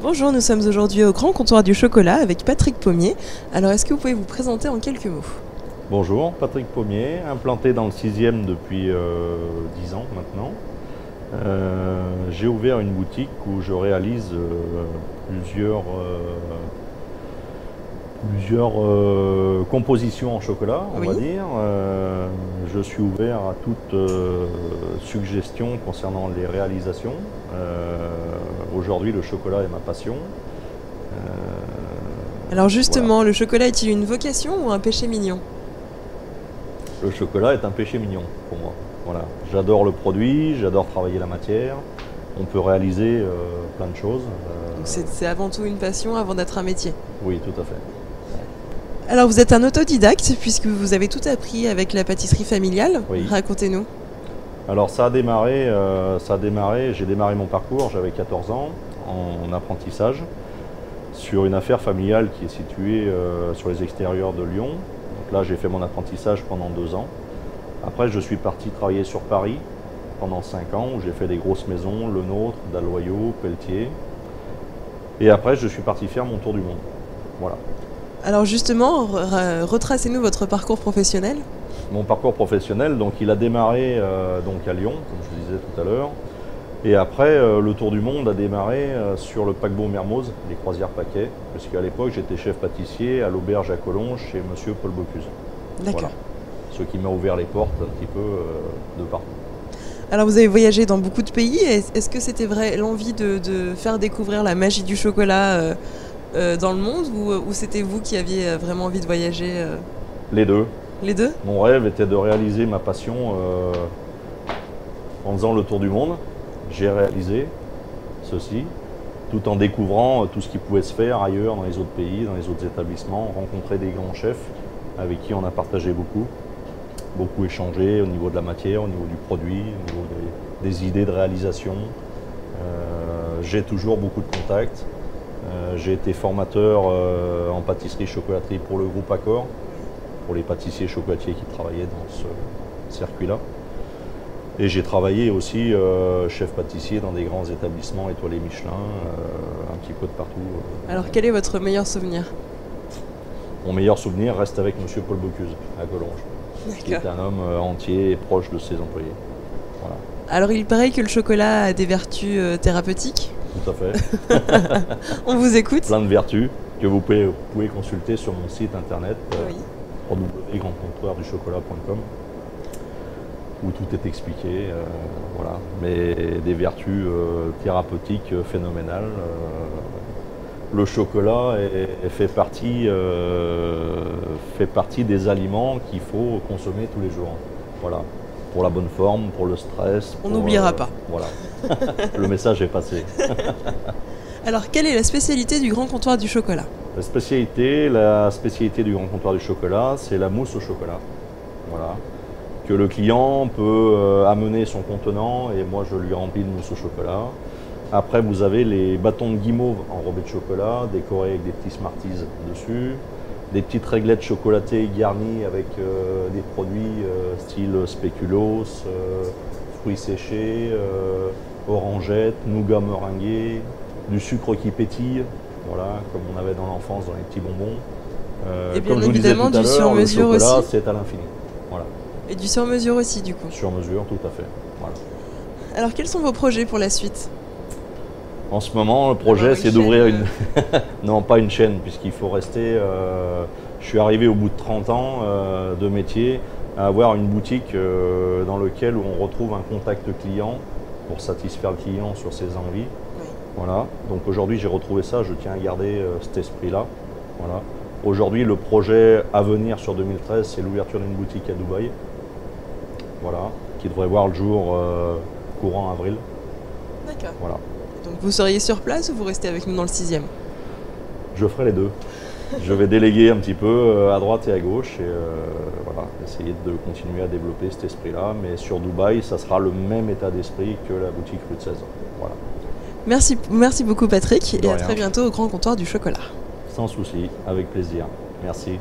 Bonjour, nous sommes aujourd'hui au Grand Comptoir du Chocolat avec Patrick Pommier. Alors, est-ce que vous pouvez vous présenter en quelques mots? Bonjour, Patrick Pommier, implanté dans le 6e depuis 10 ans maintenant. J'ai ouvert une boutique où je réalise plusieurs compositions en chocolat, on va dire. Je suis ouvert à toute suggestion concernant les réalisations. Aujourd'hui, le chocolat est ma passion. Alors justement, Voilà. le chocolat est-il une vocation ou un péché mignon? Le chocolat est un péché mignon pour moi. Voilà. J'adore le produit, j'adore travailler la matière. On peut réaliser plein de choses. Donc c'est avant tout une passion avant d'être un métier. Oui, tout à fait. Alors vous êtes un autodidacte puisque vous avez tout appris avec la pâtisserie familiale. Oui. Racontez-nous. Alors j'ai démarré mon parcours, j'avais 14 ans en apprentissage sur une affaire familiale qui est située sur les extérieurs de Lyon. Donc là, j'ai fait mon apprentissage pendant 2 ans. Après, je suis parti travailler sur Paris pendant 5 ans où j'ai fait des grosses maisons, Le Nôtre, Dalloyau, Pelletier. Et après, je suis parti faire mon tour du monde. Voilà. Alors justement, retracez-nous votre parcours professionnel. Mon parcours professionnel, donc il a démarré donc à Lyon, comme je le disais tout à l'heure. Et après, le tour du monde a démarré sur le paquebot Mermoz, les croisières paquets, puisqu'à l'époque, j'étais chef pâtissier à l'auberge à Collonges chez monsieur Paul Bocuse. D'accord. Voilà. Ce qui m'a ouvert les portes un petit peu de partout. Alors vous avez voyagé dans beaucoup de pays. Est-ce que c'était vrai l'envie de faire découvrir la magie du chocolat dans le monde ou c'était vous qui aviez vraiment envie de voyager Les deux. Les deux? Mon rêve était de réaliser ma passion en faisant le tour du monde. J'ai réalisé ceci, tout en découvrant tout ce qui pouvait se faire ailleurs, dans les autres pays, dans les autres établissements, rencontrer des grands chefs avec qui on a partagé beaucoup échangé au niveau de la matière, au niveau du produit, au niveau des idées de réalisation. J'ai toujours beaucoup de contacts. J'ai été formateur en pâtisserie chocolaterie pour le groupe Accor, pour les pâtissiers chocolatiers qui travaillaient dans ce circuit-là. Et j'ai travaillé aussi chef pâtissier dans des grands établissements étoilés Michelin, un petit peu de partout. Alors quel est votre meilleur souvenir? Mon meilleur souvenir reste avec monsieur Paul Bocuse à Collonges, qui est un homme entier et proche de ses employés. Voilà. Alors il paraît que le chocolat a des vertus thérapeutiques. Tout à fait. On vous écoute. Plein de vertus que vous pouvez consulter sur mon site internet www.grandcomptoirduchocolat.com où tout est expliqué. Voilà. Mais des vertus thérapeutiques phénoménales. Le chocolat fait partie des aliments qu'il faut consommer tous les jours. Voilà. Pour la bonne forme, pour le stress. On n'oubliera pas. Voilà. Le message est passé. Alors, quelle est la spécialité du Grand Comptoir du Chocolat? La spécialité du Grand Comptoir du Chocolat, c'est la mousse au chocolat. Voilà. Que le client peut amener son contenant et moi je lui remplis de mousse au chocolat. Après, vous avez les bâtons de guimauve enrobés de chocolat, décorés avec des petits Smarties dessus. Des petites réglettes chocolatées garnies avec des produits style spéculoos, fruits séchés, orangettes, nougat meringué, du sucre qui pétille, voilà, comme on avait dans l'enfance dans les petits bonbons. Et bien comme je vous disais évidemment tout à du l'heure, le sur-mesure chocolat, aussi. c'est à l'infini. Voilà. Et du sur-mesure aussi, du coup. Sur mesure, tout à fait. Voilà. Alors, quels sont vos projets pour la suite? En ce moment, le projet, c'est d'ouvrir une... non, pas une chaîne, puisqu'il faut rester... Je suis arrivé au bout de 30 ans de métier à avoir une boutique dans laquelle on retrouve un contact client pour satisfaire le client sur ses envies. Oui. Voilà. Donc aujourd'hui, j'ai retrouvé ça, je tiens à garder cet esprit-là. Voilà. Aujourd'hui, le projet à venir sur 2013, c'est l'ouverture d'une boutique à Dubaï. Voilà. Qui devrait voir le jour courant avril. D'accord. Voilà. Donc vous seriez sur place ou vous restez avec nous dans le 6e? Je ferai les deux. Je vais déléguer un petit peu à droite et à gauche et voilà, essayer de continuer à développer cet esprit-là. Mais sur Dubaï, ça sera le même état d'esprit que la boutique rue de 16. Voilà. Merci beaucoup Patrick et à rien. très bientôt au Grand Comptoir du Chocolat. Sans souci, avec plaisir. Merci.